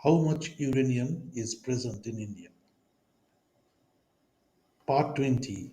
How much uranium is present in India? Part 20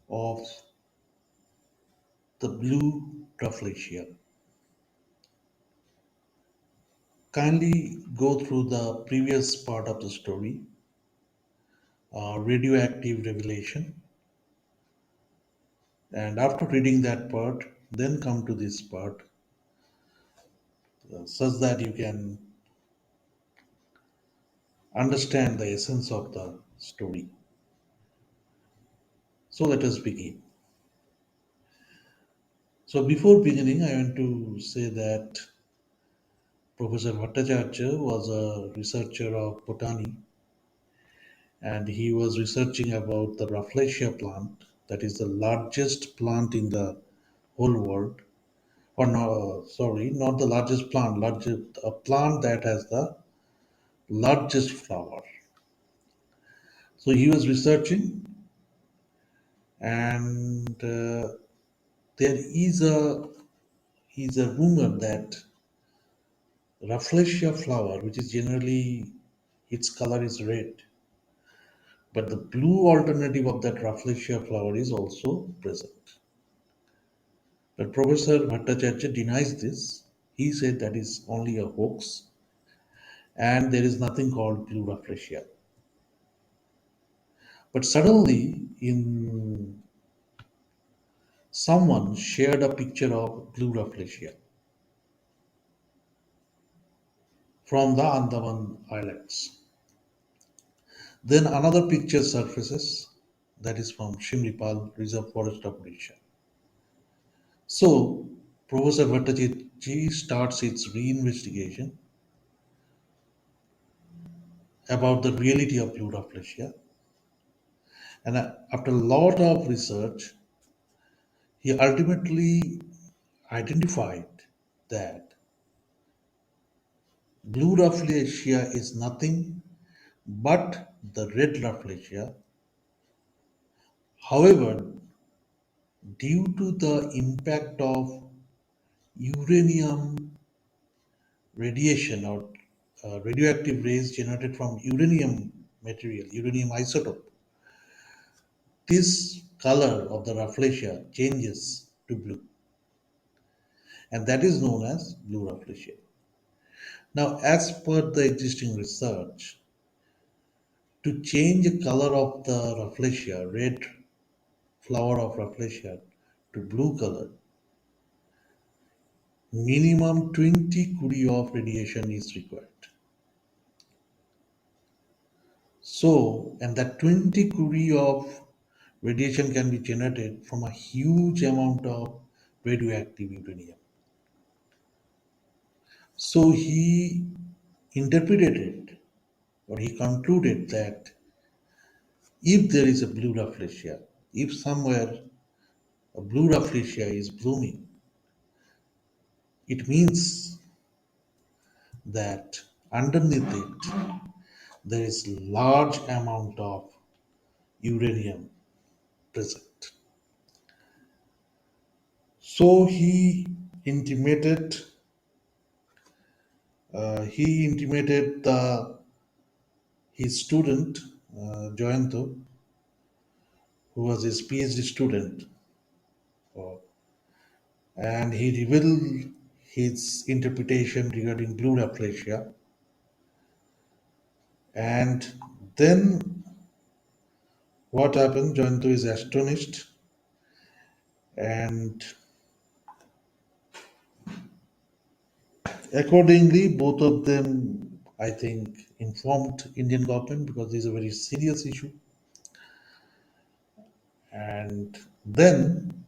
of the Blue Rafflesia. Kindly go through the previous part of the story, radioactive revelation, and after reading that part, then come to this part, such that you can understand the essence of the story. So let us begin. So before beginning, I want to say that Professor Bhattacharjee was a researcher of botany, and he was researching about the Rafflesia plant, that is the largest plant in the whole world. Or no, sorry, not the largest plant, largest a plant that has the largest flower. So he was researching, and there is a rumor that Rafflesia flower, which is generally its color is red, but the blue alternative of that Rafflesia flower is also present. But Professor Bhattacharjee denies this. He said that is only a hoax, and there is nothing called Blue Rafflesia. But suddenly, in someone shared a picture of Blue Rafflesia from the Andaman Islands. Then another picture surfaces, that is from Shimlipal Reserve Forest of Odisha. So, Professor Bhattacharjee starts its reinvestigation about the reality of Blue Rafflesia, and after a lot of research, he ultimately identified that Blue Rafflesia is nothing but the red Rafflesia. However, due to the impact of uranium radiation or radioactive rays generated from uranium material, uranium isotope, this color of the Rafflesia changes to blue, and that is known as Blue Rafflesia. Now, as per the existing research, to change the color of the Rafflesia, red flower of Rafflesia, to blue color, minimum 20 curie of radiation is required. So, and that 20 curie of radiation can be generated from a huge amount of radioactive uranium. So he interpreted it, or he concluded that if there is a blue rafflesia, if somewhere a blue rafflesia is blooming, it means that underneath it there is large amount of uranium present. So intimated he intimated his student Jayanta, who was his PhD student, uh, and he revealed his interpretation regarding blue rafflesia. And then what happened? Jayanta is astonished, and accordingly, both of them, I think, informed Indian government because this is a very serious issue. And then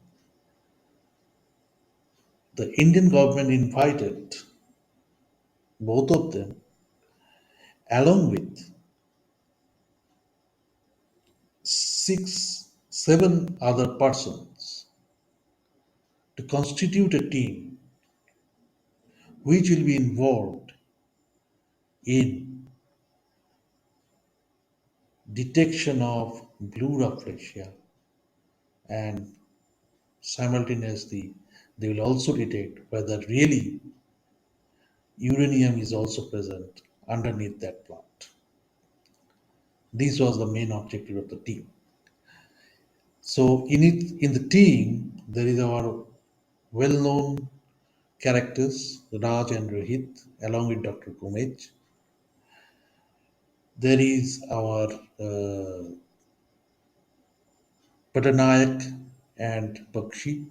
the Indian government invited both of them along with seven other persons to constitute a team which will be involved in detection of blue rafflesia, and simultaneously they will also detect whether really uranium is also present underneath that plant. This was the main objective of the team. So in the team, there is our well-known characters, Raj and Rohit, along with Dr. Gomez. There is our Pattanayak and Bakshi,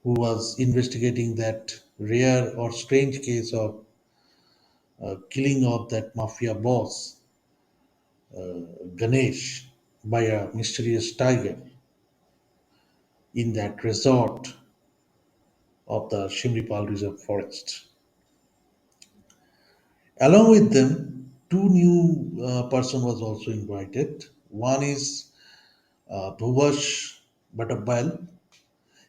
who was investigating that rare or strange case of killing of that mafia boss, Ganesh, by a mysterious tiger in that resort of the Shimlipal Reserve Forest. Along with them, two new person was also invited. One is Bhubash Butterbile.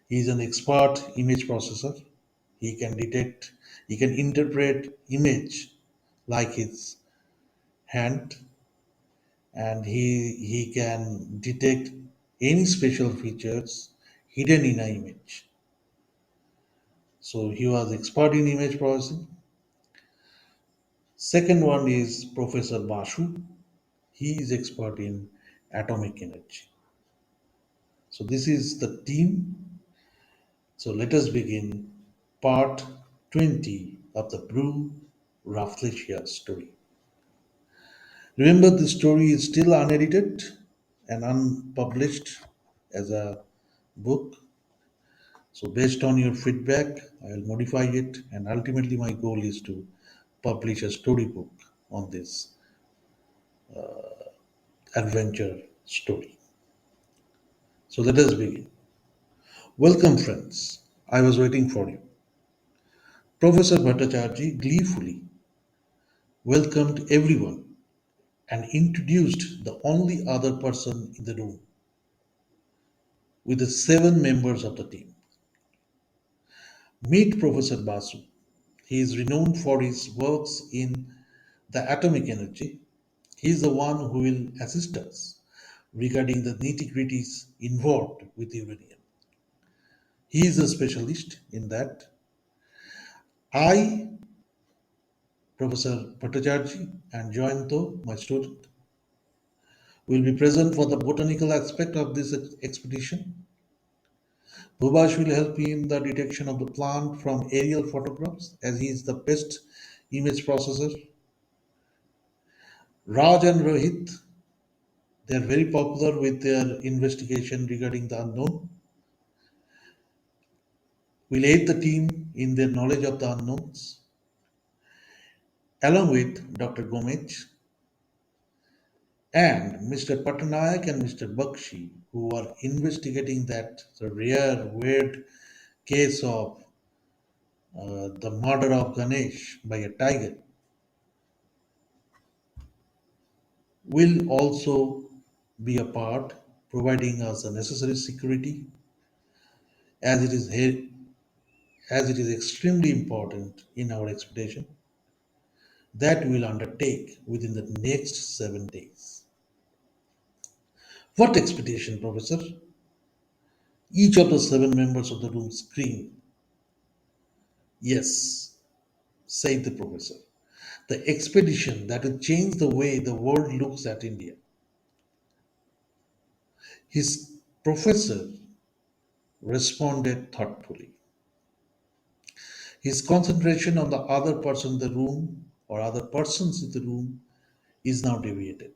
He is an expert image processor. He can detect, he can interpret image like his hand, and he can detect any special features hidden in an image. So he was expert in image processing. Second one is Professor Basu. He is expert in atomic energy. So this is the team. So let us begin part 20 of the Blue Rafflesia story. Remember, the story is still unedited and unpublished as a book. So based on your feedback, I will modify it, and ultimately my goal is to publish a storybook on this adventure story. So let us begin. Welcome, friends. I was waiting for you. Professor Bhattacharjee gleefully welcomed everyone and introduced the only other person in the room with the seven members of the team. Meet Professor Basu. He is renowned for his works in the atomic energy. He is the one who will assist us regarding the nitty-gritties involved with uranium. He is a specialist in that. I, Professor Bhattacharjee, and Jayanta, my student, will be present for the botanical aspect of this expedition. Bhubash will help me in the detection of the plant from aerial photographs as he is the best image processor. Raj and Rohit, they are very popular with their investigation regarding the unknown, will aid the team in their knowledge of the unknowns, along with Dr. Gomez and Mr. Pattanayak and Mr.Bakshi, who are investigating that the rare, weird case of the murder of Ganesh by a tiger, will also be a part, providing us the necessary security as it is as it is extremely important in our expedition that we will undertake within the next 7 days. What expedition, Professor? Each of the seven members of the room screamed. Yes, said the professor. The expedition that will change the way the world looks at India. His professor responded thoughtfully. His concentration on the other person in the room or other persons in the room is now deviated.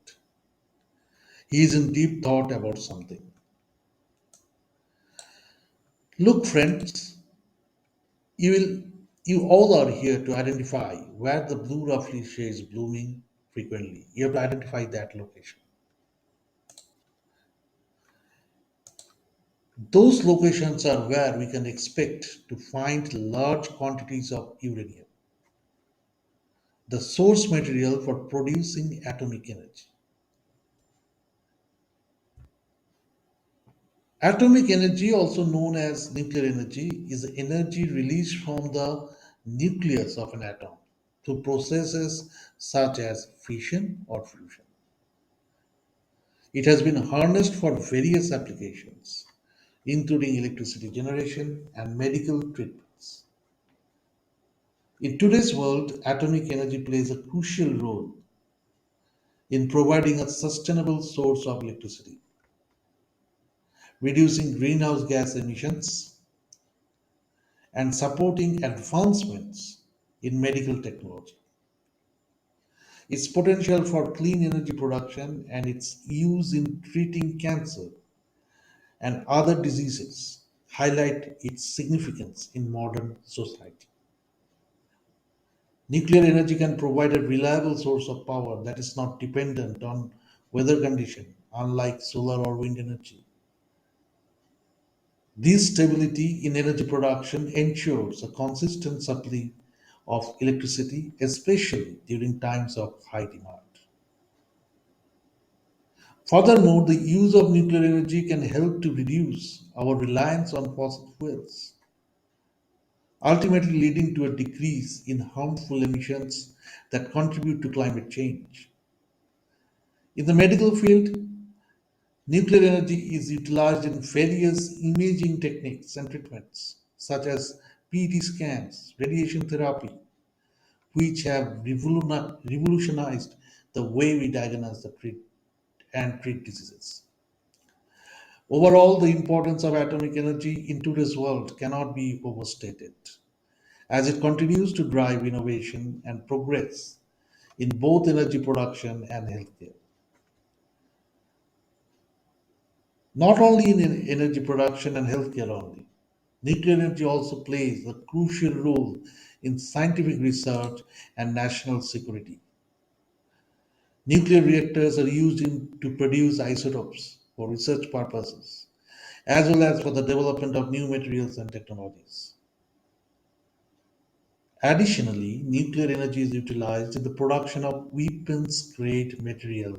He is in deep thought about something. Look, friends, you will you all are here to identify where the blue rafflesia is blooming frequently. You have to identify that location. Those locations are where we can expect to find large quantities of uranium, the source material for producing atomic energy. Atomic energy, also known as nuclear energy, is the energy released from the nucleus of an atom through processes such as fission or fusion. It has been harnessed for various applications, including electricity generation and medical treatments. In today's world, atomic energy plays a crucial role in providing a sustainable source of electricity, reducing greenhouse gas emissions, and supporting advancements in medical technology. Its potential for clean energy production and its use in treating cancer and other diseases highlight its significance in modern society. Nuclear energy can provide a reliable source of power that is not dependent on weather condition, unlike solar or wind energy. This stability in energy production ensures a consistent supply of electricity, especially during times of high demand. Furthermore, the use of nuclear energy can help to reduce our reliance on fossil fuels, ultimately leading to a decrease in harmful emissions that contribute to climate change. In the medical field, nuclear energy is utilized in various imaging techniques and treatments, such as PET scans, radiation therapy, which have revolutionized the way we diagnose and treat diseases. Overall, the importance of atomic energy in today's world cannot be overstated, as it continues to drive innovation and progress in both energy production and healthcare. Not only in energy production and healthcare only, nuclear energy also plays a crucial role in scientific research and national security. Nuclear reactors are used to produce isotopes for research purposes, as well as for the development of new materials and technologies. Additionally, nuclear energy is utilized in the production of weapons grade material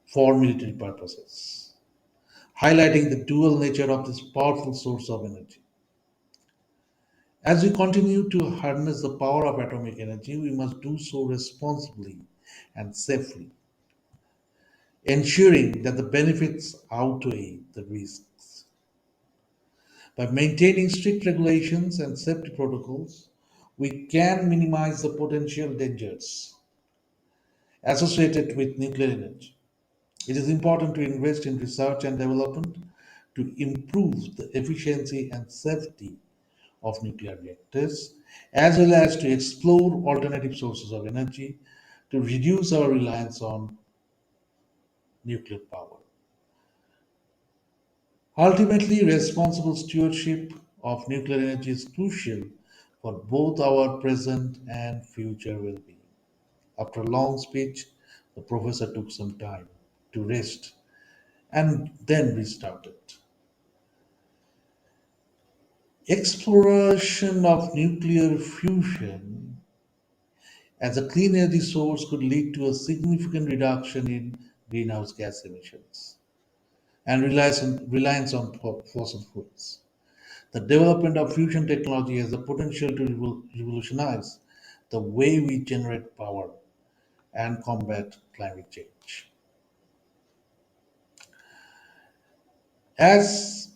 for military purposes, highlighting the dual nature of this powerful source of energy. As we continue to harness the power of atomic energy, we must do so responsibly and safely, ensuring that the benefits outweigh the risks. By maintaining strict regulations and safety protocols, we can minimize the potential dangers associated with nuclear energy. It is important to invest in research and development to improve the efficiency and safety of nuclear reactors, as well as to explore alternative sources of energy to reduce our reliance on nuclear power. Ultimately, responsible stewardship of nuclear energy is crucial for both our present and future well being. After a long speech, the professor took some time to rest and then restarted. Exploration of nuclear fusion as a clean energy source could lead to a significant reduction in greenhouse gas emissions and reliance on fossil fuels. The development of fusion technology has the potential to revolutionize the way we generate power and combat climate change. As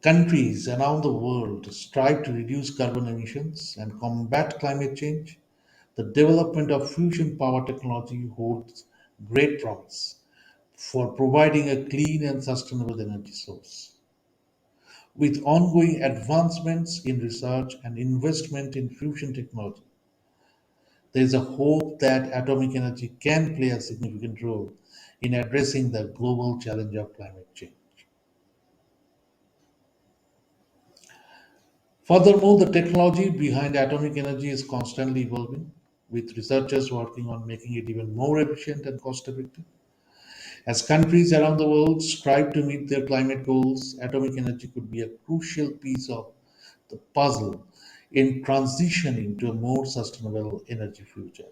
countries around the world strive to reduce carbon emissions and combat climate change, the development of fusion power technology holds great promise for providing a clean and sustainable energy source. With ongoing advancements in research and investment in fusion technology, there is a hope that atomic energy can play a significant role in addressing the global challenge of climate change. Furthermore, the technology behind atomic energy is constantly evolving, with researchers working on making it even more efficient and cost effective. As countries around the world strive to meet their climate goals, atomic energy could be a crucial piece of the puzzle in transitioning to a more sustainable energy future.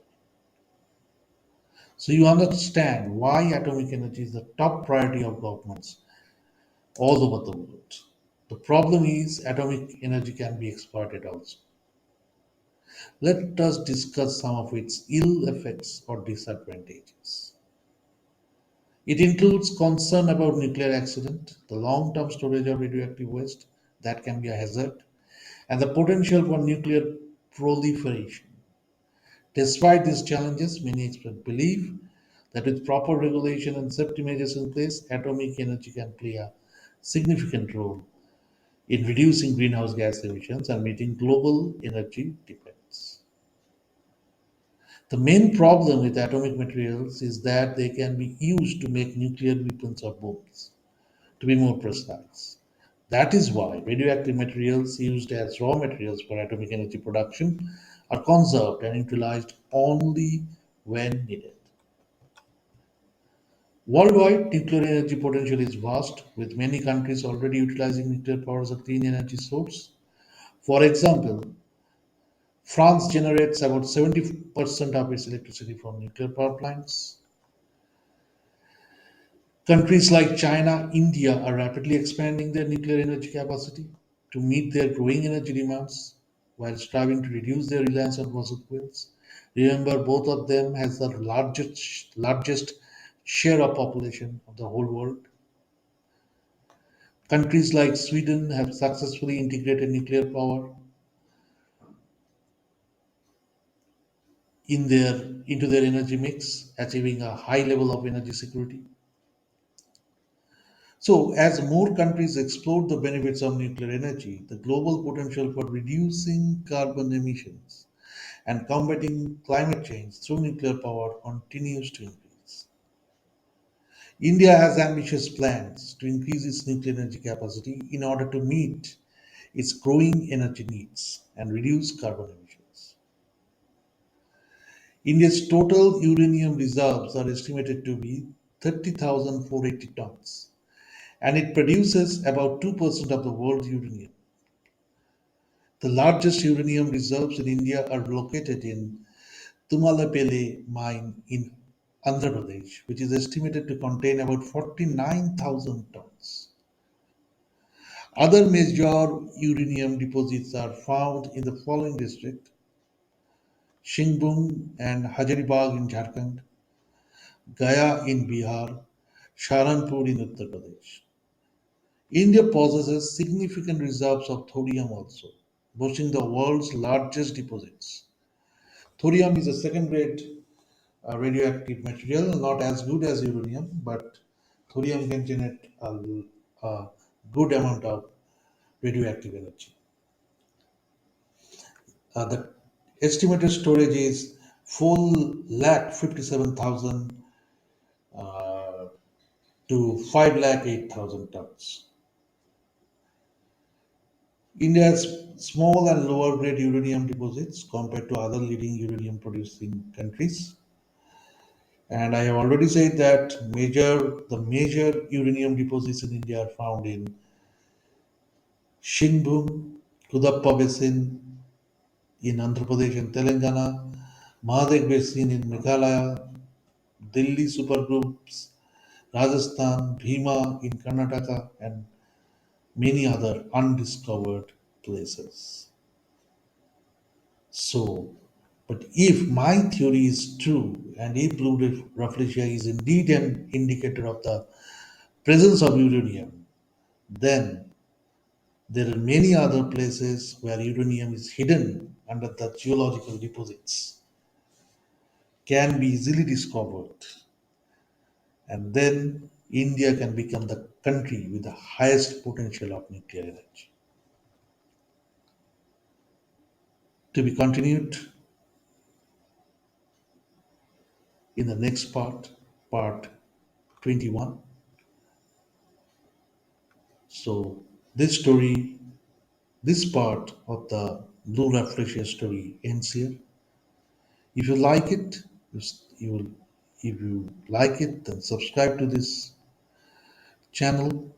So you understand why atomic energy is the top priority of governments all over the world. The problem is atomic energy can be exploited also. Let us discuss some of its ill effects or disadvantages. It includes concern about nuclear accident, the long-term storage of radioactive waste that can be a hazard, and the potential for nuclear proliferation. Despite these challenges, many experts believe that with proper regulation and safety measures in place, atomic energy can play a significant role in reducing greenhouse gas emissions and meeting global energy demands. The main problem with atomic materials is that they can be used to make nuclear weapons or bombs, to be more precise. That is why radioactive materials used as raw materials for atomic energy production are conserved and utilized only when needed. Worldwide, nuclear energy potential is vast, with many countries already utilizing nuclear power as a clean energy source. For example, France generates about 70% of its electricity from nuclear power plants. Countries like China, India are rapidly expanding their nuclear energy capacity to meet their growing energy demands while striving to reduce their reliance on fossil fuels. Remember, both of them has the largest share of population of the whole world. Countries like Sweden have successfully integrated nuclear power into their energy mix, achieving a high level of energy security. So, as more countries explore the benefits of nuclear energy, the global potential for reducing carbon emissions and combating climate change through nuclear power continues to increase. India has ambitious plans to increase its nuclear energy capacity in order to meet its growing energy needs and reduce carbon emissions. India's total uranium reserves are estimated to be 30,480 tons, and it produces about 2% of the world's uranium. The largest uranium reserves in India are located in Tumalapally mine in Andhra Pradesh, which is estimated to contain about 49,000 tons. Other major uranium deposits are found in the following districts: Shingbum and Hazaribagh in Jharkhand, Gaya in Bihar, Saharanpur in Uttar Pradesh. India possesses significant reserves of thorium also, boasting the world's largest deposits. Thorium is a second grade radioactive material, not as good as uranium, but thorium can generate a good amount of radioactive energy. The estimated storage is 4,57,000 to 5,08,000 tons. India has small and lower grade uranium deposits compared to other leading uranium producing countries. And I have already said that the major uranium deposits in India are found in Shinbhum, Kudappa Basin in Andhra Pradesh and Telangana, Mahadev Basin in Meghalaya, Delhi supergroups, Rajasthan, Bhima in Karnataka, and many other undiscovered places. So, but if my theory is true, and if Blue Rafflesia is indeed an indicator of the presence of uranium, then there are many other places where uranium is hidden under the geological deposits, can be easily discovered, and then India can become the country with the highest potential of nuclear energy. To be continued in the next part, part 21. So, this story, this part of the Blue Rafflesia story ends here. If you like it, you will, if you like it, then subscribe to this channel.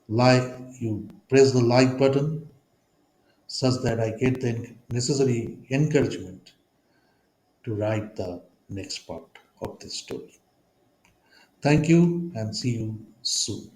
Like you press the like button such that I get the necessary encouragement to write the next part of this story. Thank you and see you soon.